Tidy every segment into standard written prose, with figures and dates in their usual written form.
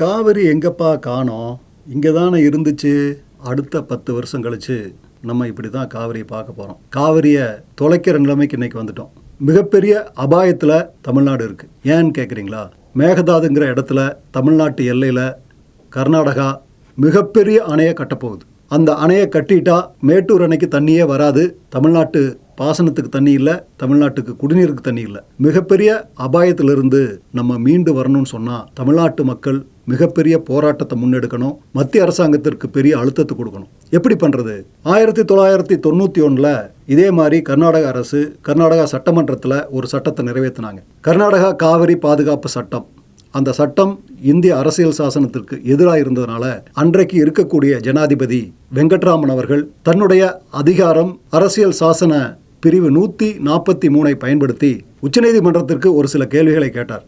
காவிரி எங்கப்பா காணோம், இங்கே தானே இருந்துச்சு. அடுத்த 10 வருஷம் கழிச்சு நம்ம இப்படி தான் காவிரியை பார்க்க போகிறோம். காவிரியை தொலைக்கிற நிலைமைக்கு இன்றைக்கி வந்துட்டோம். மிகப்பெரிய அபாயத்தில் தமிழ்நாடு இருக்குது. ஏன்னு கேட்குறீங்களா? மேகதாதுங்கிற இடத்துல தமிழ்நாட்டு எல்லையில் கர்நாடகா மிகப்பெரிய அணையை கட்டப்போகுது. அந்த அணையை கட்டிட்டா மேட்டூர் அணைக்கு தண்ணியே வராது. தமிழ்நாட்டு பாசனத்துக்கு தண்ணி இல்லை, தமிழ்நாட்டுக்கு குடிநீருக்கு தண்ணி இல்லை. மிகப்பெரிய அபாயத்திலிருந்து நம்ம மீண்டு வரணும்னு சொன்னால் தமிழ்நாட்டு மக்கள் மிகப்பெரிய போராட்டத்தை முன்னெடுக்கணும். மத்திய அரசாங்கத்திற்கு பெரிய அழுத்தத்தை கொடுக்கணும். எப்படி பண்ணுறது? 1991 இதே மாதிரி கர்நாடக அரசு கர்நாடகா சட்டமன்றத்தில் ஒரு சட்டத்தை நிறைவேற்றினாங்க. கர்நாடகா காவிரி பாதுகாப்பு சட்டம். அந்த சட்டம் இந்திய அரசியல் சாசனத்திற்கு எதிராக இருந்ததுனால அன்றைக்கு இருக்கக்கூடிய ஜனாதிபதி வெங்கட்ராமன் அவர்கள் தன்னுடைய அதிகாரம் அரசியல் சாசன பிரிவு 143 பயன்படுத்தி உச்சநீதிமன்றத்திற்கு ஒரு சில கேள்விகளை கேட்டார்.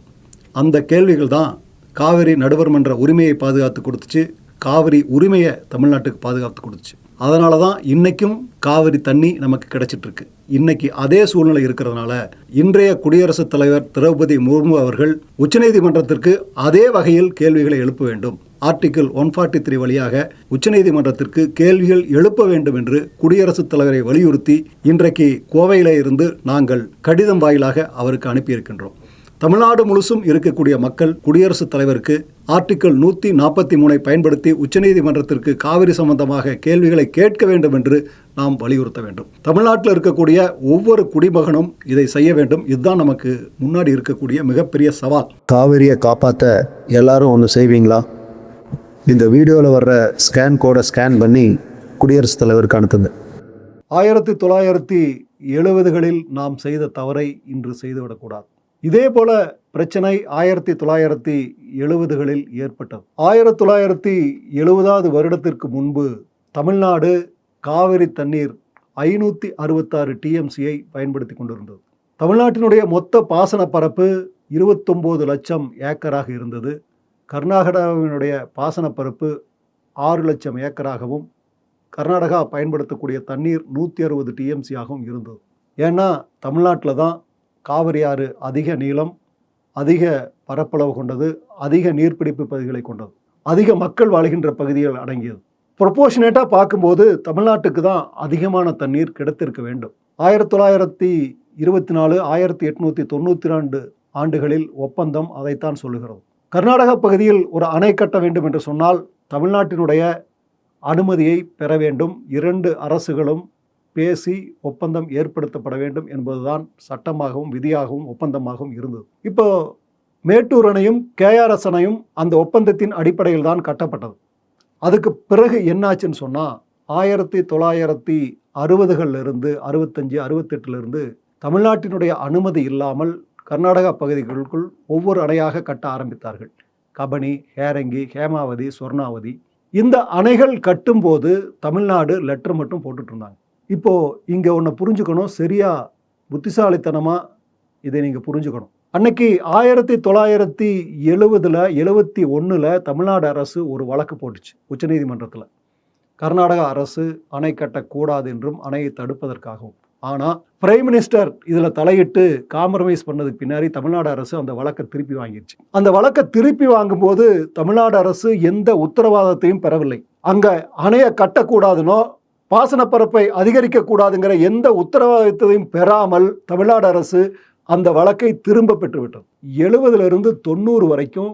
அந்த கேள்விகள் தான் காவிரி நடுவர் மன்ற உரிமையை பாதுகாத்து கொடுத்துச்சு. காவிரி உரிமையை தமிழ்நாட்டுக்கு பாதுகாத்து கொடுத்துச்சு. அதனால தான் இன்றைக்கும் காவிரி தண்ணி நமக்கு கிடைச்சிட்ருக்கு. இன்னைக்கு அதே சூழ்நிலை இருக்கிறதுனால இன்றைய குடியரசுத் தலைவர் திரௌபதி முர்மு அவர்கள் உச்சநீதிமன்றத்திற்கு அதே வகையில் கேள்விகளை எழுப்ப வேண்டும். ஆர்டிகிள் 143 வழியாக உச்சநீதிமன்றத்திற்கு கேள்விகள் எழுப்ப வேண்டும் என்று குடியரசுத் தலைவரை வலியுறுத்தி இன்றைக்கு கோவையிலே இருந்து நாங்கள் கடிதம் வாயிலாக அவருக்கு அனுப்பியிருக்கின்றோம். தமிழ்நாடு முழுசும் இருக்கக்கூடிய மக்கள் குடியரசுத் தலைவருக்கு ஆர்டிகிள் 143 பயன்படுத்தி உச்சநீதிமன்றத்திற்கு காவிரி சம்பந்தமாக கேள்விகளை கேட்க வேண்டும் என்று நாம் வலியுறுத்த வேண்டும். தமிழ்நாட்டில் இருக்கக்கூடிய ஒவ்வொரு குடிமகனும் இதை செய்ய வேண்டும். இதுதான் நமக்கு முன்னாடி இருக்கக்கூடிய மிகப்பெரிய சவால். காவிரியை காப்பாற்ற எல்லாரும் ஒன்று செய்வீங்களா? இந்த வீடியோவில் வர்ற ஸ்கேன் கோடை ஸ்கேன் பண்ணி குடியரசுத் தலைவருக்கு அனுப்புங்க. 1970களில் நாம் செய்த தவறை இன்று செய்துவிடக்கூடாது. இதே போல பிரச்சனை 1970களில் ஏற்பட்டது. 1970வது வருடத்திற்கு முன்பு தமிழ்நாடு காவிரி தண்ணீர் 566 டிஎம்சியை பயன்படுத்தி கொண்டிருந்தது. தமிழ்நாட்டினுடைய மொத்த பாசன பரப்பு 29 லட்சம் ஏக்கராக இருந்தது. கர்நாடகாவினுடைய பாசன பரப்பு 6 லட்சம் ஏக்கராகவும் கர்நாடகா பயன்படுத்தக்கூடிய தண்ணீர் 160 டிஎம்சியாகவும் இருந்தது. ஏன்னா தமிழ்நாட்டில் தான் காவிரி ஆறு அதிக நீளம், அதிக பரப்பளவு கொண்டது, அதிக நீர்பிடிப்பு பகுதிகளை கொண்டது, அதிக மக்கள் வாழ்கின்ற பகுதிகள் அடங்கியது. ப்ரொபோர்ஷனேட்டாக பார்க்கும்போது தமிழ்நாட்டுக்கு தான் அதிகமான தண்ணீர் கிடைத்திருக்க வேண்டும். 1924 1892 ஆண்டுகளில் ஒப்பந்தம் அதைத்தான் சொல்லுகிறது. கர்நாடக பகுதியில் ஒரு அணை கட்ட வேண்டும் என்று சொன்னால் தமிழ்நாட்டினுடைய அனுமதியை பெற வேண்டும். 2 அரசுகளும் பேசி ஒப்பந்தம் ஏற்படுத்தப்பட வேண்டும் என்பதுதான் சட்டமாகவும் விதியாகவும் ஒப்பந்தமாகவும் இருந்தது. இப்போ மேட்டூர் அணையும் கேஆர்எஸ் அணையும் அந்த ஒப்பந்தத்தின் அடிப்படையில் தான் கட்டப்பட்டது. அதுக்கு பிறகு என்னாச்சுன்னு சொன்னால் 1960களிலிருந்து 65 68லிருந்து தமிழ்நாட்டினுடைய அனுமதி இல்லாமல் கர்நாடகா பகுதிகளுக்குள் ஒவ்வொரு அணையாக கட்ட ஆரம்பித்தார்கள். கபனி, ஹேரங்கி, ஹேமாவதி, சொர்ணாவதி. இந்த அணைகள் கட்டும்போது தமிழ்நாடு லெட்டர் மட்டும் போட்டுட்டு இருந்தாங்க. இப்போது இங்கே ஒன்று புரிஞ்சுக்கணும், சரியாக புத்திசாலித்தனமாக இதை நீங்கள் புரிஞ்சுக்கணும். அன்னைக்கு 1971 தமிழ்நாடு அரசு ஒரு வழக்கு போட்டுச்சு உச்சநீதிமன்றத்தில். கர்நாடகா அரசு அணை கட்டக்கூடாது என்றும் அணையை தடுப்பதற்காகவும். ஆனால் பிரைம் மினிஸ்டர் இதில் தலையிட்டு காம்ப்ரமைஸ் பண்ணதுக்கு பின்னாடி தமிழ்நாடு அரசு அந்த வழக்கை திருப்பி வாங்கிடுச்சு. அந்த வழக்கை திருப்பி வாங்கும்போது தமிழ்நாடு அரசு எந்த உத்தரவாதத்தையும் பெறவில்லை. அங்கே அணையை கட்டக்கூடாதுனோ பாசன பரப்பை அதிகரிக்கக்கூடாதுங்கிற எந்த உத்தரவாதத்தையும் பெறாமல் தமிழ்நாடு அரசு அந்த வழக்கை திரும்ப பெற்றுவிட்டது. 70லிருந்து 90 வரைக்கும்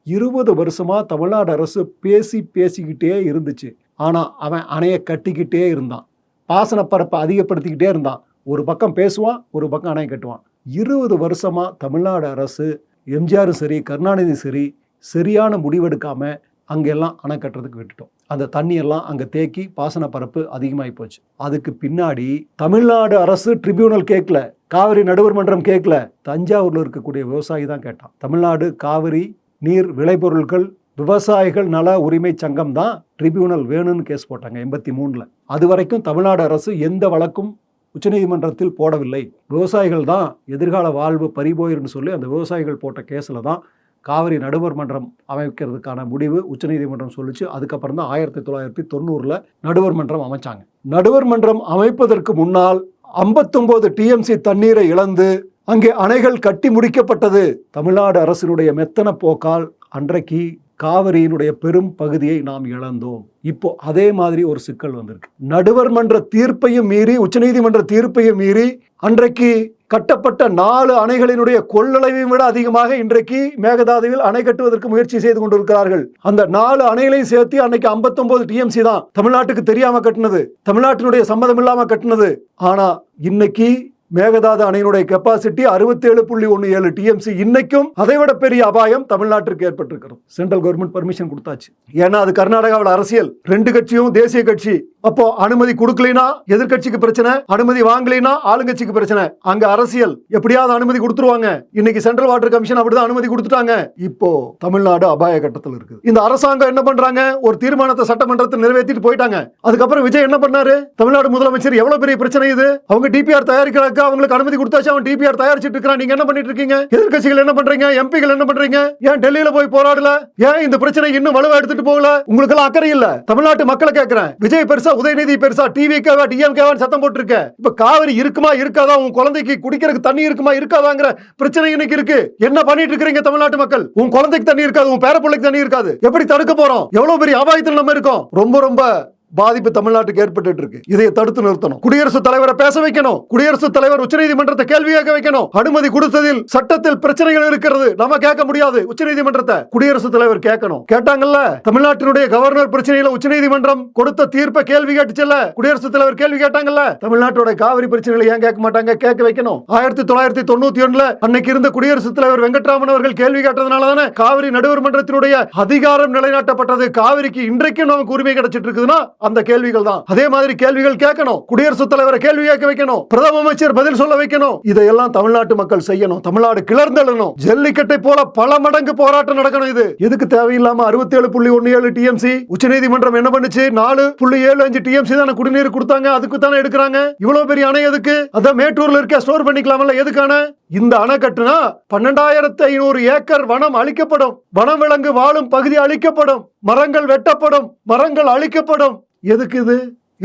20 வருஷமாக தமிழ்நாடு அரசு பேசிக்கிட்டே இருந்துச்சு. ஆனால் அவன் அணையை கட்டிக்கிட்டே இருந்தான், பாசன பரப்பை அதிகப்படுத்திக்கிட்டே இருந்தான். ஒரு பக்கம் பேசுவான், ஒரு பக்கம் அணையை கட்டுவான். 20 வருஷமாக தமிழ்நாடு அரசு, எம்ஜிஆரும் சரி கருணாநிதி சரி, சரியான முடிவெடுக்காமல் அங்கெல்லாம் அணை கட்டுறதுக்கு விட்டுட்டோம். அந்த தண்ணியெல்லாம் அங்கே தேக்கி பாசன பரப்பு அதிகமாகி போச்சு. அதுக்கு பின்னாடி தமிழ்நாடு அரசு ட்ரிபியூனல் கேட்கல, காவிரி நடுவர் மன்றம் கேட்கல, தஞ்சாவூரில் இருக்கக்கூடிய விவசாயி தான் கேட்டான். தமிழ்நாடு காவிரி நீர் விளைபொருட்கள் விவசாயிகள் நல உரிமை சங்கம் தான் ட்ரிபியூனல் வேணும்னு கேஸ் போட்டாங்க 83. அது வரைக்கும் தமிழ்நாடு அரசு எந்த வழக்கும் உச்சநீதிமன்றத்தில் போடவில்லை. விவசாயிகள் தான் எதிர்கால வாழ்வு பறிபோயிருன்னு சொல்லி அந்த விவசாயிகள் போட்ட கேஸில் தான் காவிரி நடுவர் மன்றம் அமைக்கிறதுக்கான முடிவு உச்சநீதிமன்றம் சொல்லிச்சு. அதுக்கப்புறம் தான் 1990 நடுவர் மன்றம் அமைச்சாங்க. நடுவர் மன்றம் அமைப்பதற்கு முன்னால் 59 டிஎம்சி தண்ணீரை இழந்து அங்கே அணைகள் கட்டி முடிக்கப்பட்டது தமிழ்நாடு அரசினுடைய மெத்தன போக்கால். அன்றைக்கு காவிரியினுடைய பெரும் பகுதியை நாம் இழந்தோம். இப்போ அதே மாதிரி ஒரு சிக்கல் வந்திருக்கு. நடுவர் மன்ற தீர்ப்பையும் மீறி, உச்சநீதிமன்ற தீர்ப்பையும் மீறி அன்றைக்கு கட்டப்பட்ட 4 அணைகளினுடைய கொள்ளளவையும் விட அதிகமாக இன்றைக்கு மேகதாதுவில் அணை கட்டுவதற்கு முயற்சி செய்து கொண்டிருக்கிறார்கள். அந்த 4 அணைகளையும் சேர்த்து அன்னைக்கு 59 TMC தான் தமிழ்நாட்டுக்கு தெரியாம கட்டினது, தமிழ்நாட்டினுடைய சம்மதம் இல்லாம கட்டினது. ஆனா இன்னைக்கு மேகதாது அணையினுடைய கெப்பாசிட்டி 67.17 TMC. இன்னைக்கும் அதைவிட பெரிய அபாயம் தமிழ்நாட்டிற்கு ஏற்பட்டிருக்கிறது. சென்ட்ரல் கவர்மெண்ட் பர்மிஷன் கொடுத்தாச்சு. ஏன்னா அது கர்நாடகாவில் அரசியல், 2 கட்சியும் தேசிய கட்சி. அப்போ அனுமதி கொடுக்கலைனா எதிர்கட்சிக்கு பிரச்சனை, அனுமதி வாங்கலைனா ஆளுங்கட்சிக்கு பிரச்சனை. அங்க அரசியல், எப்படியாவது அனுமதி கொடுத்துருவாங்க. இன்னைக்கு சென்ட்ரல் வாட்டர் கமிஷன் அப்படிதான் அனுமதி கொடுத்துட்டாங்க. இப்போ தமிழ்நாடு அபாய கட்டத்தில் இருக்குது. இந்த அரசாங்கம் என்ன பண்றாங்க? ஒரு தீர்மானத்தை சட்டமன்றத்தில் நிறைவேற்றிட்டு போயிட்டாங்க. அதுக்கப்புறம் விஜய் என்ன பண்ணாரு? தமிழ்நாடு முதலமைச்சர், எவ்வளவு பெரிய பிரச்சனை இது, அவங்க டிபிஆர் தயாரிக்கிறாங்க, அவங்களுக்கு அனுமதி கொடுத்தாச்சு, அவன் டிபிஆர் தயாரிச்சிட்டு இருக்கான். நீங்க என்ன பண்ணிட்டு இருக்கீங்க? எதிர்க்கட்சிகள் என்ன பண்றீங்க? எம்பிகள் என்ன பண்றீங்க? ஏன் டெல்லியில போய் போராடல? ஏன் இந்த பிரச்சனை இன்னும் வலுவா எடுத்துட்டு போகல? உங்களுக்கு எல்லாம் அக்கறை இல்ல. தமிழ்நாட்டு மக்களை கேட்கிறேன். விஜய் பெருசா, உதயநிதி பெருசா, டிவிகேவா டிஎம்கேவா சத்தம் போட்டு இருக்க. இப்ப காவிரி இருக்குமா இருக்காதா, உன் குழந்தைக்கு குடிக்கிறதுக்கு தண்ணி இருக்குமா இருக்காதாங்கிற பிரச்சனை இன்னைக்கு இருக்கு. என்ன பண்ணிட்டு இருக்கீங்க தமிழ்நாட்டு மக்கள்? உன் குழந்தைக்கு தண்ணி இருக்காது, உன் பேரப்பிள்ளைக்கு தண்ணி இருக்காது. எப்படி தடுக்க போறோம்? எவ்வளவு பெரிய அபாயத்தில் நம்ம இருக்கோம். ரொம்ப பாதிப்பு தமிழ்நாட்டுக்கு ஏற்பட்டு இருக்கு. இதை தடுத்து நிறுத்தணும். குடியரசுத் தலைவரை பேச வைக்கணும். குடியரசுத் தலைவர் உச்சநீதிமன்றத்தை கேள்வி கேட்க வைக்கணும். அனுமதி கொடுத்ததில் சட்டத்தில் பிரச்சனைகள் இருக்கிறது, நம்ம கேட்க முடியாது. உச்சநீதிமன்றத்தை குடியரசுத் தலைவர் கேட்கணும். கேட்டாங்கல்ல, தமிழ்நாட்டினுடைய கவர்னர் பிரச்சனையில உச்சநீதிமன்றம் கொடுத்த தீர்ப்பை கேள்வி கேட்டுச்சல்ல, குடியரசுத் தலைவர் கேள்வி கேட்டாங்கல்ல. தமிழ்நாட்டோட காவிரி பிரச்சனைகளை ஏன் கேட்க மாட்டாங்க? கேட்க வைக்கணும். 1991 அன்னைக்கு இருந்த குடியரசுத் தலைவர் வெங்கட்ராமன் அவர்கள் கேள்வி கேட்டதுனால தானே காவிரி நடுவர் மன்றத்தினுடைய அதிகாரம் நிலைநாட்டப்பட்டது. காவிரிக்கு இன்றைக்கும் நமக்கு உரிமை கிடைச்சிட்டு இருக்குதுன்னா அந்த கேள்விகள் தான். அதே மாதிரி கேள்விகள் கேட்கணும். குடியரசுத் தலைவரை கேள்வி கேட்க வைக்கணும். பிரதம அமைச்சர் பதில் சொல்ல வைக்கணும். இதையெல்லாம் தமிழ்நாட்டு மக்கள் செய்யணும். தமிழ்நாடு கிளர்ந்தெழணும். ஜல்லிக்கட்டை போல பல மடங்கு போராட்டம் நடக்கணும். இது எதுக்கு தேவையில்லாம 67.17 TMC உச்சநீதிமன்றம் என்ன பண்ணுச்சு? 4.75 TMC தான குடிநீர் கொடுத்தாங்க, அதுக்கு தானே எடுக்கிறாங்க. இவ்வளவு பெரிய அணை எதுக்கு? அத மேட்டூர்ல இருக்க ஸ்டோர் பண்ணிக்கலாம்ல, எதுக்கான? இந்த அணை கட்டுனா 12,500 ஏக்கர் வனம் அழிக்கப்படும். வனவிலங்கு வாழும் பகுதி அழிக்கப்படும். மரங்கள் வெட்டப்படும், மரங்கள் அழிக்கப்படும். எதுக்கு இது?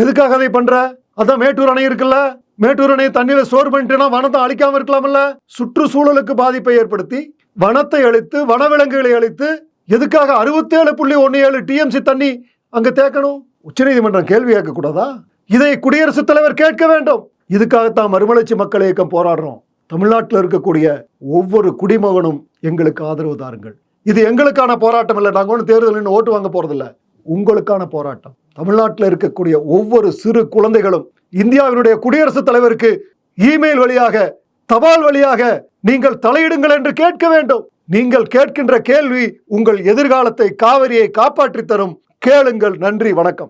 எதுக்காக அதை பண்ற? அதான் மேட்டூர் அணை இருக்குல்ல, மேட்டூர் அணை தண்ணியில ஸ்டோர் பண்ணிட்டுனா வனத்தை அழிக்காம இருக்கலாம்ல. சுற்றுச்சூழலுக்கு பாதிப்பை ஏற்படுத்தி வனத்தை அழித்து வனவிலங்குகளை அழித்து எதுக்காக 67.17 TMC தண்ணி அங்க தேக்கணும்? உச்சநீதிமன்றம் கேள்வி கேட்க கூடாதா? இதை குடியரசுத் தலைவர் கேட்க வேண்டும். இதுக்காகத்தான் மறுமலர்ச்சி மக்கள் இயக்கம் போராடுறோம். தமிழ்நாட்டில் இருக்கக்கூடிய ஒவ்வொரு குடிமகனும் எங்களுக்கு ஆதரவு தாருங்கள். இது எங்களுக்கான போராட்டம் இல்லை. நாங்கள் ஒன்றும் தேர்தலில் ஓட்டு வாங்க போறதில்ல, உங்களுக்கான போராட்டம். தமிழ்நாட்டில் இருக்கக்கூடிய ஒவ்வொரு சிறு குழந்தைகளும் இந்தியாவினுடைய குடியரசுத் தலைவருக்கு இமெயில் வழியாக, தபால் வழியாக நீங்கள் தலையிடுங்கள் என்று கேட்க வேண்டும். நீங்கள் கேட்கின்ற கேள்வி உங்கள் எதிர்காலத்தை, காவிரியை காப்பாற்றி தரும். கேளுங்கள். நன்றி, வணக்கம்.